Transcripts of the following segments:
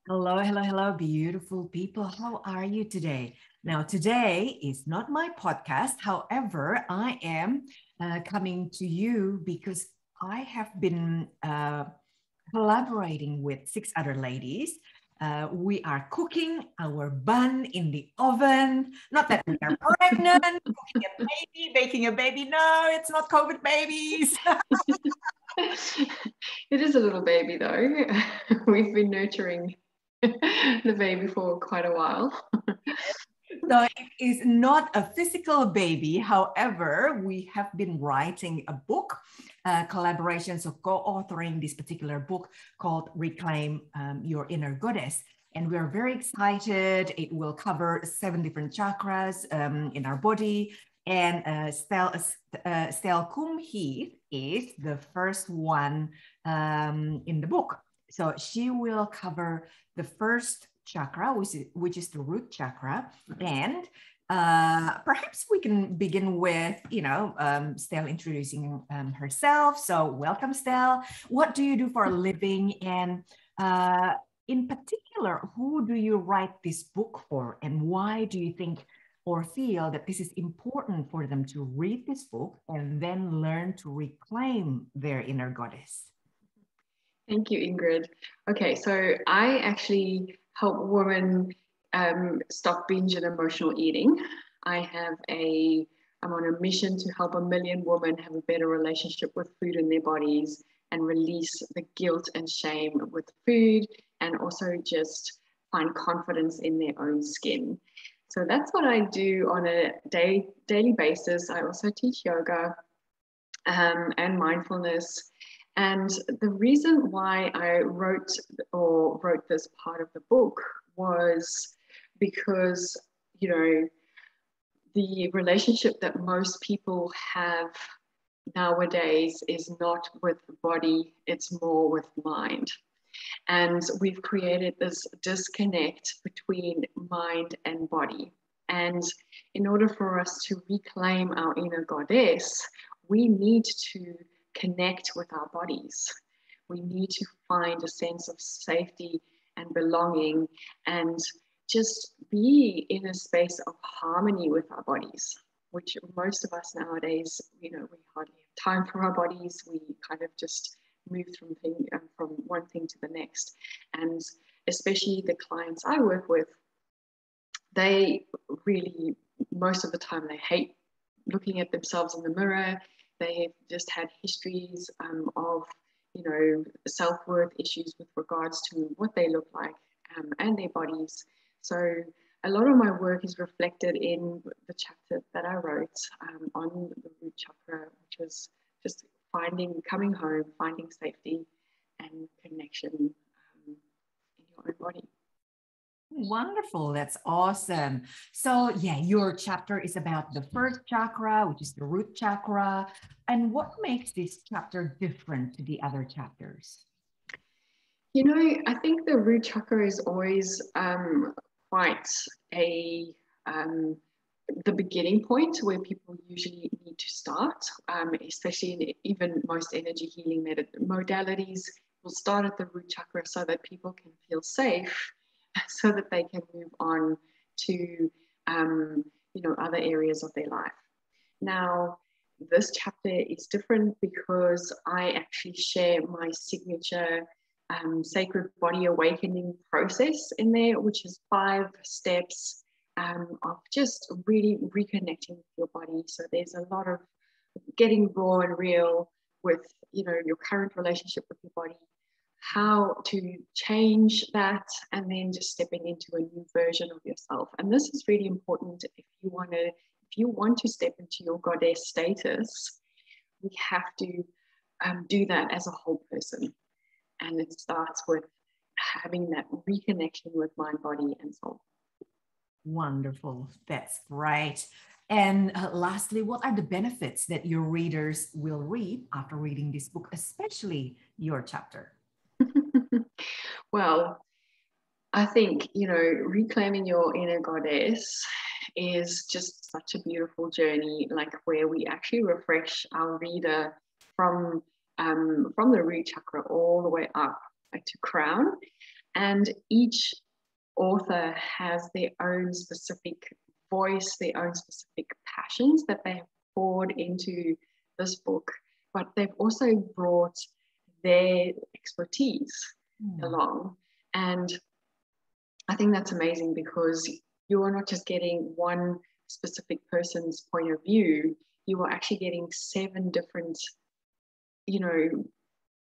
Hello, hello, hello, beautiful people. How are you today? Now, today is not my podcast. However, I am coming to you because I have been collaborating with six other ladies. We are cooking our bun in the oven. Not that we are pregnant, cooking a baby, baking a baby. No, it's not COVID babies. It is a little baby though. We've been nurturing the baby for quite a while. So it is not a physical baby. However, we have been writing a book, collaboration, so co-authoring this particular book called Reclaim Your Inner Goddess. And we're very excited. It will cover 7 different chakras in our body. And Estelle Coombe-Heath is the first one in the book. So she will cover the first chakra, which is the root chakra. And perhaps we can begin with, Stell introducing herself. So welcome, Stell. What do you do for a living? And in particular, who do you write this book for? And why do you think or feel that this is important for them to read this book and then learn to reclaim their inner goddess? Thank you, Ingrid. Okay, so I actually help women stop binge and emotional eating. I'm on a mission to help 1 million women have a better relationship with food in their bodies and release the guilt and shame with food, and also just find confidence in their own skin. So that's what I do on a daily basis. I also teach yoga and mindfulness. And the reason why I wrote this part of the book was because, the relationship that most people have nowadays is not with the body, it's more with mind. And we've created this disconnect between mind and body. And in order for us to reclaim our inner goddess, we need to connect with our bodies. We need to find a sense of safety and belonging and just be in a space of harmony with our bodies, which most of us nowadays, we hardly have time for our bodies. We kind of just move from one thing to the next. And especially the clients I work with, they really, most of the time, they hate looking at themselves in the mirror. They have just had histories of, self-worth issues with regards to what they look like and their bodies. So a lot of my work is reflected in the chapter that I wrote on the root chakra, which was just coming home, finding safety and connection in your own body. Wonderful. That's awesome. So yeah, your chapter is about the first chakra, which is the root chakra. And what makes this chapter different to the other chapters? I think the root chakra is always quite the beginning point where people usually need to start, especially in even most energy healing modalities will start at the root chakra so that people can feel safe, so that they can move on to other areas of their life. Now, this chapter is different because I actually share my signature sacred body awakening process in there, which is 5 steps of just really reconnecting with your body. So there's a lot of getting raw and real with your current relationship with your body, how to change that, and then just stepping into a new version of yourself. And this is really important if you want to step into your goddess status. We have to do that as a whole person. And it starts with having that reconnection with mind, body, and soul. Wonderful. That's great. And lastly, what are the benefits that your readers will read after reading this book, especially your chapter? Well, I think, reclaiming your inner goddess is just such a beautiful journey, like where we actually refresh our reader from the root chakra all the way up to crown. And each author has their own specific voice, their own specific passions that they have poured into this book, but they've also brought their expertise along. And I think that's amazing, because you are not just getting one specific person's point of view, you are actually getting 7 different,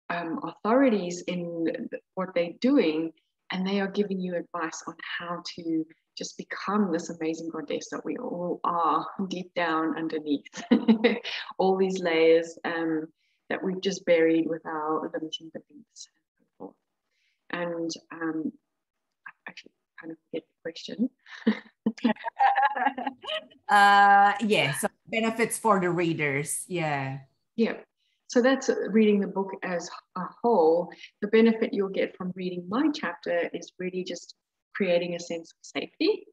authorities in what they're doing, and they are giving you advice on how to just become this amazing goddess that we all are deep down underneath. All these layers that we've just buried with our limiting beliefs and so forth. And I actually kind of forget the question. Yeah, so benefits for the readers. Yeah. So that's reading the book as a whole. The benefit you'll get from reading my chapter is really just creating a sense of safety.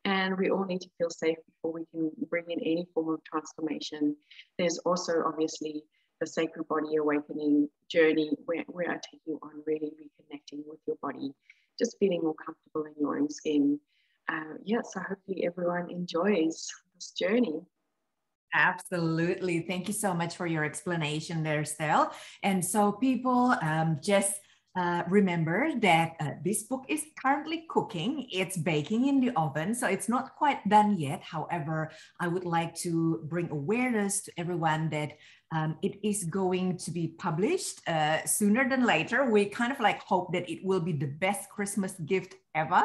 And we all need to feel safe before we can bring in any form of transformation. There's also obviously the Sacred Body Awakening journey where I take you on really reconnecting with your body, just feeling more comfortable in your own skin. So hopefully everyone enjoys this journey. Absolutely. Thank you so much for your explanation there, Estelle. And so people just remember that this book is currently cooking. It's baking in the oven, so it's not quite done yet. However, I would like to bring awareness to everyone that it is going to be published sooner than later. We kind of like hope that it will be the best Christmas gift ever.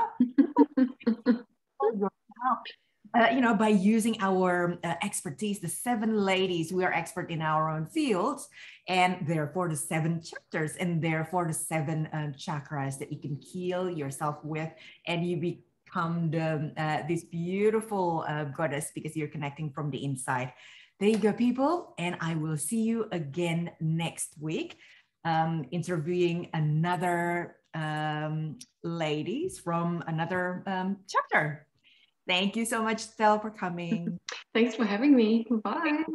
By using our expertise, the 7 ladies, we are expert in our own fields, and therefore the 7 chapters, and therefore the 7 chakras that you can heal yourself with, and you become this beautiful goddess because you're connecting from the inside. There you go, people, and I will see you again next week, interviewing another ladies from another chapter. Thank you so much, Estelle, for coming. Thanks for having me. Bye.